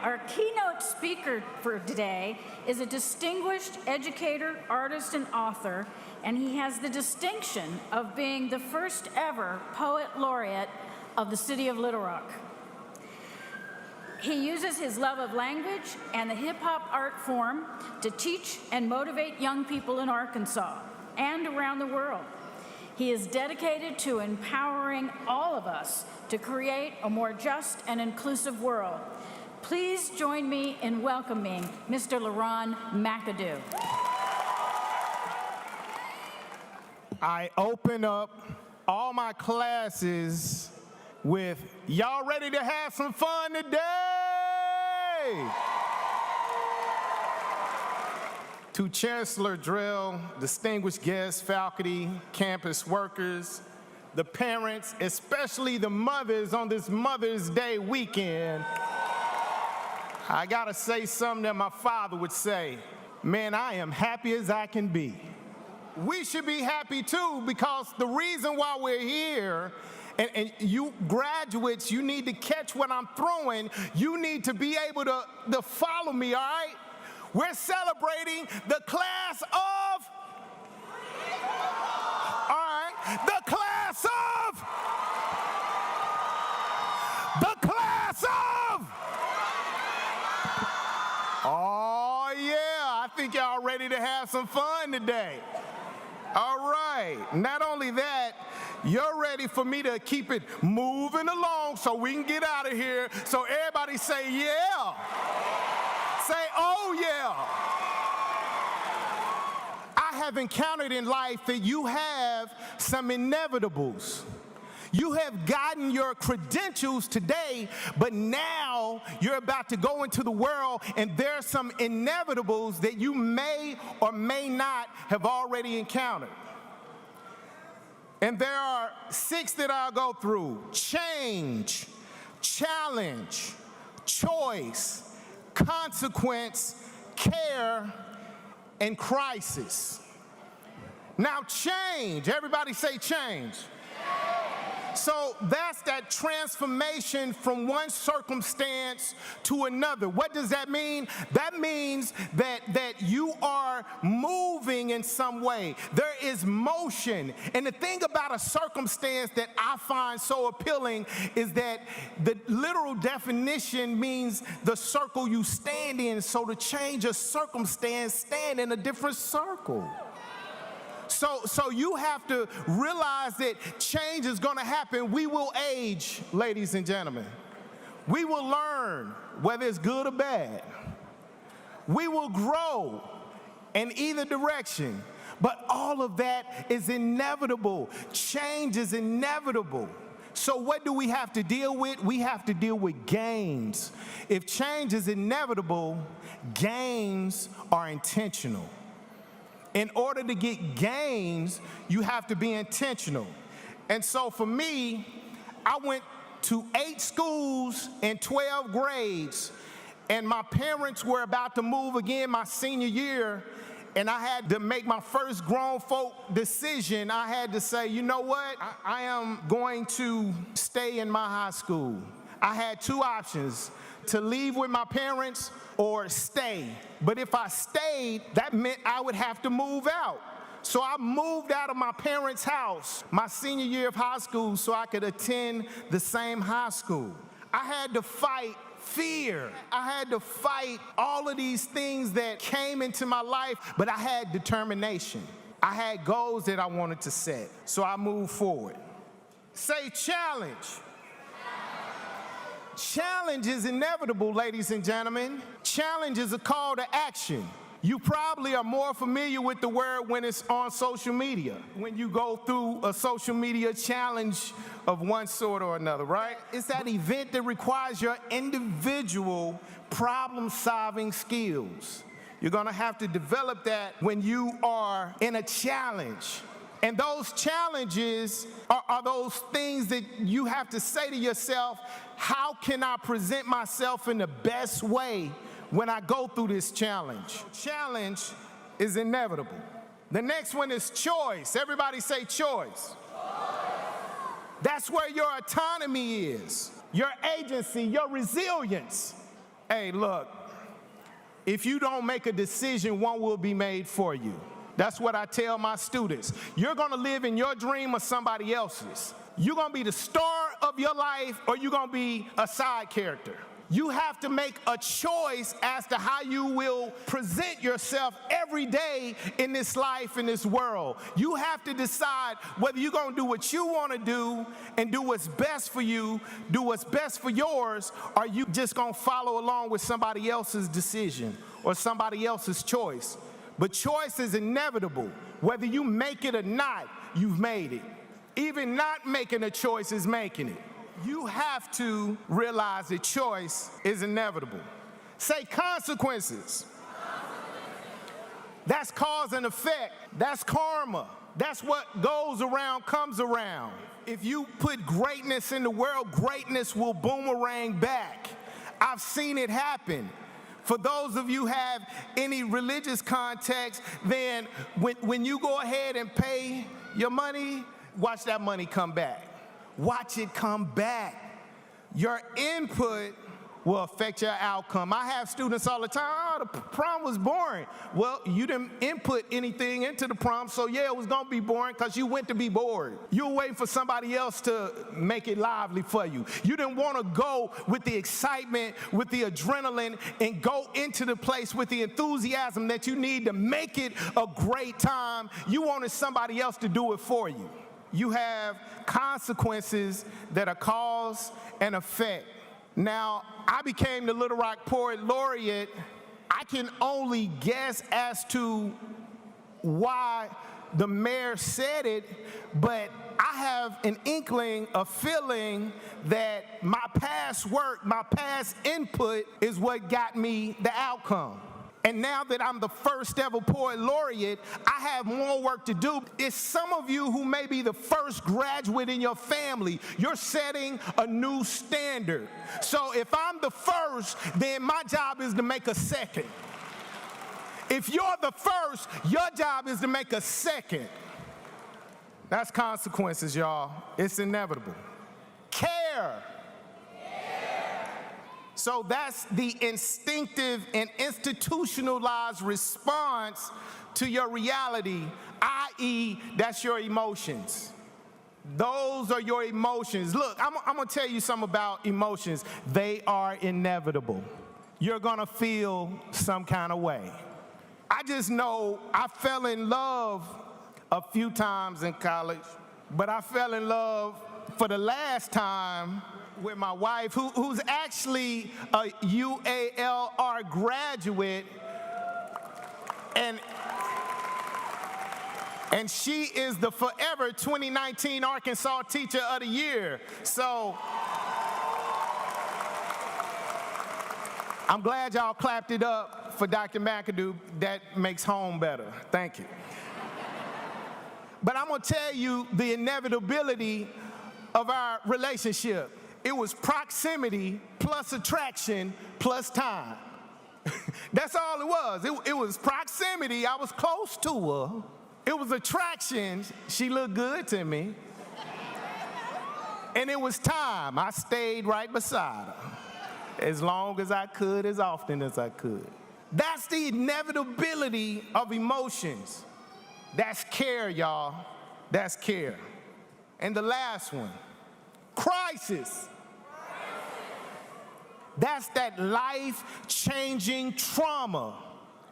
our keynote speaker for today is a distinguished educator, artist, and author, and he has the distinction of being the first ever poet laureate of the city of Little Rock. He uses his love of language and the hip-hop art form to teach and motivate young people in Arkansas and around the world. He is dedicated to empowering all of us to create a more just and inclusive world. Please join me in welcoming Mr. Leron McAdoo. I open up all my classes with, y'all ready to have some fun today? To Chancellor Drell, distinguished guests, faculty, campus workers, the parents, especially the mothers on this Mother's Day weekend, I gotta say something that my father would say. Man, I am happy as I can be. We should be happy too, because the reason why we're here, and you graduates, you need to catch what I'm throwing. You need to be able to follow me, all right? We're celebrating the class of, all right, the class of, oh yeah, I think y'all ready to have some fun today. All right, not only that, you're ready for me to keep it moving along so we can get out of here. So everybody say yeah. Say, oh yeah. I have encountered in life that you have some inevitables. You have gotten your credentials today, but now you're about to go into the world, and there are some inevitables that you may or may not have already encountered. And there are 6 that I'll go through: change, challenge, choice, consequence, care, and crisis. Now, change. Everybody say change. So that's that transformation from one circumstance to another. What does that mean? That means that you are moving in some way. There is motion. And the thing about a circumstance that I find so appealing is that the literal definition means the circle you stand in. So to change a circumstance, stand in a different circle. So you have to realize that change is going to happen. We will age, ladies and gentlemen. We will learn, whether it's good or bad. We will grow in either direction. But all of that is inevitable. Change is inevitable. So what do we have to deal with? We have to deal with gains. If change is inevitable, gains are intentional. In order to get gains, you have to be intentional. And so for me, I went to 8 schools in 12 grades, and my parents were about to move again my senior year, and I had to make my first grown folk decision. I had to say, you know what? I am going to stay in my high school. I had 2 options: to leave with my parents or stay. But if I stayed, that meant I would have to move out. So I moved out of my parents' house my senior year of high school so I could attend the same high school. I had to fight fear. I had to fight all of these things that came into my life, but I had determination. I had goals that I wanted to set, so I moved forward. Say challenge. Challenge is inevitable, ladies and gentlemen. Challenge is a call to action. You probably are more familiar with the word when it's on social media, when you go through a social media challenge of one sort or another, right? It's that event that requires your individual problem-solving skills. You're gonna have to develop that when you are in a challenge. And those challenges are those things that you have to say to yourself, how can I present myself in the best way when I go through this challenge? Challenge is inevitable. The next one is choice. Everybody say choice. That's where your autonomy is, your agency, your resilience. Hey, look, if you don't make a decision, one will be made for you. That's what I tell my students. You're gonna live in your dream or somebody else's. You're gonna be the star of your life or you're gonna be a side character. You have to make a choice as to how you will present yourself every day in this life, in this world. You have to decide whether you're gonna do what you wanna do and do what's best for you, do what's best for yours, or you just gonna follow along with somebody else's decision or somebody else's choice. But choice is inevitable. Whether you make it or not, you've made it. Even not making a choice is making it. You have to realize that choice is inevitable. Say consequences. That's cause and effect. That's karma. That's what goes around comes around. If you put greatness in the world, greatness will boomerang back. I've seen it happen. For those of you who have any religious context, then when you go ahead and pay your money, watch that money come back. Watch it come back. Your input will affect your outcome. I have students all the time, oh, the prom was boring. Well, you didn't input anything into the prom, so yeah, it was gonna be boring because you went to be bored. You were waiting for somebody else to make it lively for you. You didn't wanna go with the excitement, with the adrenaline, and go into the place with the enthusiasm that you need to make it a great time. You wanted somebody else to do it for you. You have consequences that are cause and effect. Now, I became the Little Rock Poet Laureate. I can only guess as to why the mayor said it, but I have an inkling, a feeling that my past work, my past input is what got me the outcome. And now that I'm the first ever poet laureate, I have more work to do. It's some of you who may be the first graduate in your family. You're setting a new standard. So if I'm the first, then my job is to make a second. If you're the first, your job is to make a second. That's consequences, y'all. It's inevitable. Care. So that's the instinctive and institutionalized response to your reality, i.e., that's your emotions. Those are your emotions. Look, I'm gonna tell you something about emotions. They are inevitable. You're gonna feel some kind of way. I just know I fell in love a few times in college, but I fell in love for the last time with my wife, who's actually a UALR graduate, and she is the forever 2019 Arkansas Teacher of the Year. So I'm glad y'all clapped it up for Dr. McAdoo. That makes home better. Thank you. But I'm gonna tell you the inevitability of our relationship. It was proximity plus attraction plus time. That's all it was. It was proximity. I was close to her. It was attraction. She looked good to me. And it was time. I stayed right beside her as long as I could, as often as I could. That's the inevitability of emotions. That's care, y'all. That's care. And the last one, crisis. That's that life-changing trauma.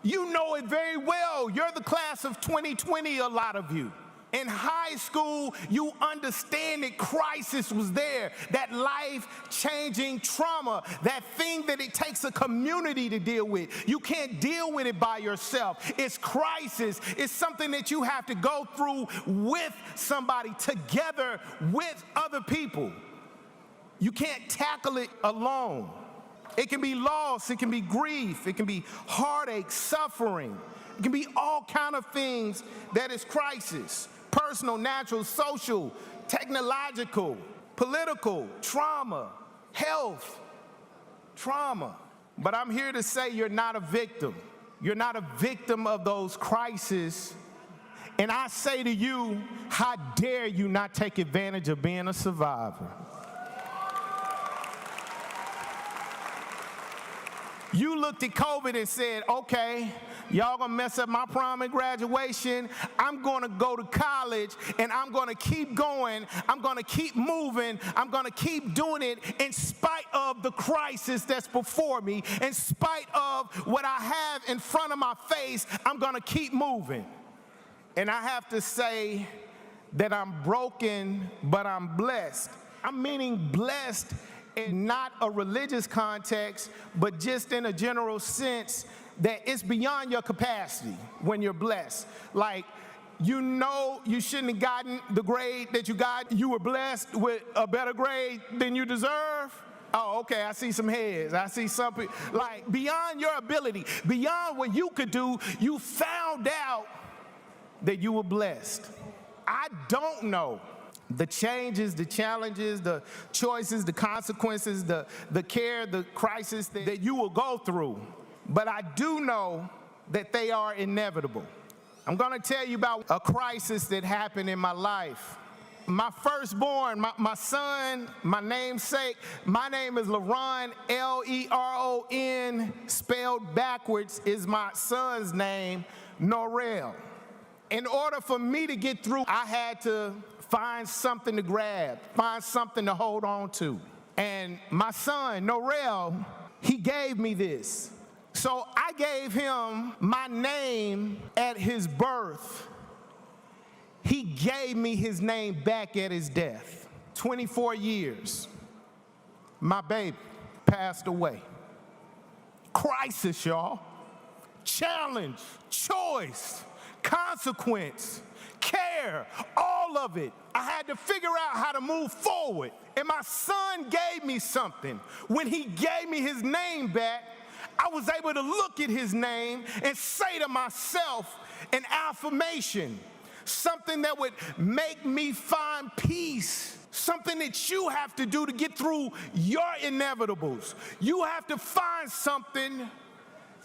You know it very well. You're the class of 2020, a lot of you. In high school, you understand that crisis was there, that life-changing trauma, that thing that it takes a community to deal with. You can't deal with it by yourself. It's crisis. It's something that you have to go through with somebody, together with other people. You can't tackle it alone. It can be loss, it can be grief, it can be heartache, suffering. It can be all kind of things that is crisis. Personal, natural, social, technological, political, trauma, health, trauma. But I'm here to say you're not a victim. You're not a victim of those crises. And I say to you, how dare you not take advantage of being a survivor? You looked at COVID and said, okay, y'all gonna mess up my prom and graduation. I'm gonna go to college and I'm gonna keep going. I'm gonna keep moving. I'm gonna keep doing it in spite of the crisis that's before me. In spite of what I have in front of my face, I'm gonna keep moving. And I have to say that I'm broken, but I'm blessed. I'm meaning blessed in not a religious context, but just in a general sense that it's beyond your capacity when you're blessed. Like, you know you shouldn't have gotten the grade that you got. You were blessed with a better grade than you deserve. Oh, okay, I see some heads. I see something. Like, beyond your ability, beyond what you could do, you found out that you were blessed. I don't know the changes, the challenges, the choices, the consequences, the care, the crisis that you will go through. But I do know that they are inevitable. I'm gonna tell you about a crisis that happened in my life. My firstborn, my son, my namesake, my name is Leron, Leron, spelled backwards is my son's name, Norrell. In order for me to get through, I had to find something to grab, find something to hold on to. And my son, Norrell, he gave me this. So I gave him my name at his birth. He gave me his name back at his death. 24 years. My baby passed away. Crisis, y'all. Challenge, choice, consequence, care, all of it. I had to figure out how to move forward. And my son gave me something. When he gave me his name back, I was able to look at his name and say to myself an affirmation, something that would make me find peace, something that you have to do to get through your inevitables. You have to find something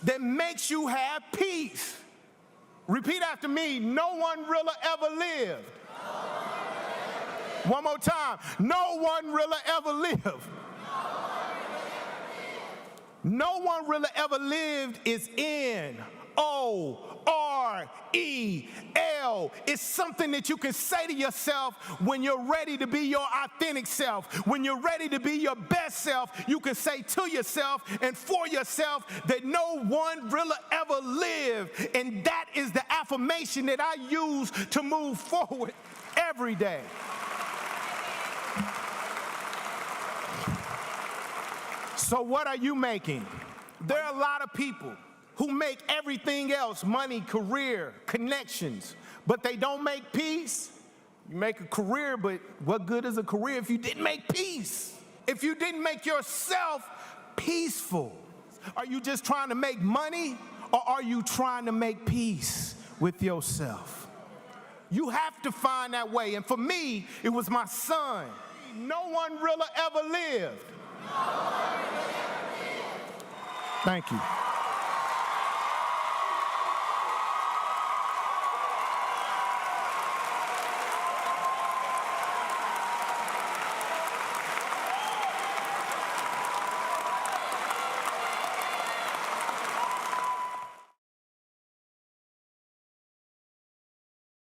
that makes you have peace. Repeat after me, no one really ever lived. One more time, no one really ever lived. No one really ever lived is N-O-R-E-L. It's something that you can say to yourself when you're ready to be your authentic self. When you're ready to be your best self, you can say to yourself and for yourself that no one really ever lived. And that is the affirmation that I use to move forward every day. So what are you making? There are a lot of people who make everything else, money, career, connections, but they don't make peace. You make a career, but what good is a career if you didn't make peace? If you didn't make yourself peaceful? Are you just trying to make money, or are you trying to make peace with yourself? You have to find that way, and for me, it was my son. No one really ever lived. Thank you.